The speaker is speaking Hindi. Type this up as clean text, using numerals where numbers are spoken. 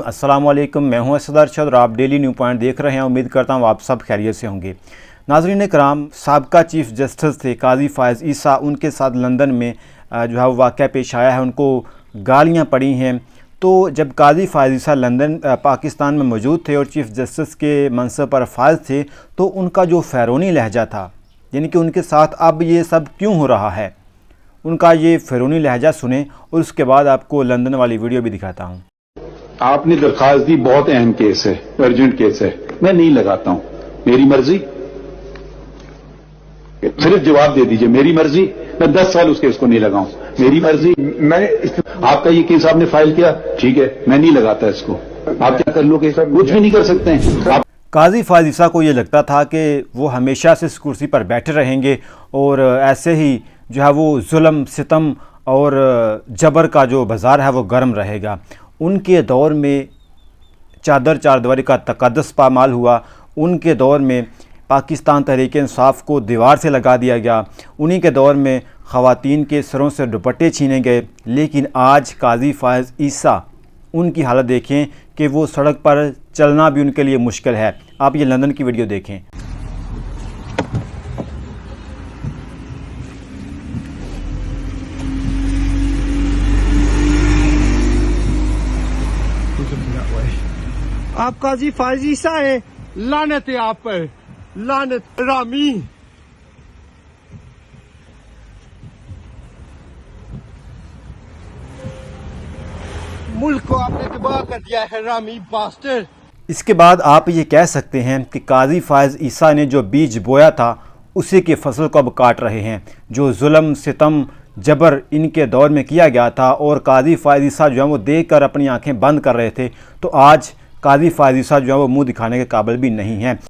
अस्सलाम वालेकुम, मैं हूं असद अरशद और आप डेली न्यू पॉइंट देख रहे हैं। उम्मीद करता हूं आप सब खैरियत से होंगे। नाज़रीन कराम, साबका चीफ़ जस्टिस थे काजी फ़ायज़ ईसा, उनके साथ लंदन में जो है वो वाक़या पेश आया है। उनको गालियां पड़ी हैं। तो जब काजी फ़ायज़ ईसा लंदन पाकिस्तान में मौजूद थे और चीफ़ जस्टिस के मनसब पर फायज थे, तो उनका जो फ़िरौनी लहजा था, यानी कि उनके साथ अब ये सब क्यों हो रहा है, उनका ये फ़िरौनी लहजा सुने और उसके बाद आपको लंदन वाली वीडियो भी दिखाता हूँ। आपने दरखास्त दी, बहुत अहम केस है, अर्जेंट केस है, मैं नहीं लगाता हूं, मेरी मर्जी। सिर्फ जवाब दे दीजिए, मेरी मर्जी। मैं 10 साल उस केस को नहीं लगाऊं, मेरी मर्जी। आपका ये केस आपने फाइल किया, ठीक है, मैं नहीं लगाता इसको। आप क्या कर लोगे? कुछ भी नहीं कर सकते हैं। काजी फ़ायज़ ईसा को ये लगता था कि वो हमेशा से इस कुर्सी पर बैठे रहेंगे और ऐसे ही जो है वो जुल्म सितम और जबर का जो बाज़ार है वो गर्म रहेगा। उनके दौर में चादर चारदीवारी का तकद्दुस पामाल हुआ। उनके दौर में पाकिस्तान तहरीक-ए-इंसाफ़ को दीवार से लगा दिया गया। उन्हीं के दौर में ख़वातीन के सरों से दुपट्टे छीने गए। लेकिन आज काजी फ़ायज़ ईसा, उनकी हालत देखें कि वो सड़क पर चलना भी उनके लिए मुश्किल है। आप ये लंदन की वीडियो देखें। आप काजी फ़ायज़ ईसा है, लानत है आप पर, लानत हरामी। मुल्क को आपने तबाह कर दिया है, हरामी बास्टर्ड। इसके बाद आप ये कह सकते हैं कि काजी फ़ायज़ ईसा ने जो बीज बोया था उसी की फसल को अब काट रहे हैं। जो जुल्म सितम जबर इनके दौर में किया गया था और काजी फ़ायज़ ईसा जो है वो देख कर अपनी आँखें बंद कर रहे थे, तो आज काजी फ़ायज़ ईसा जो है वो मुँह दिखाने के काबिल भी नहीं है।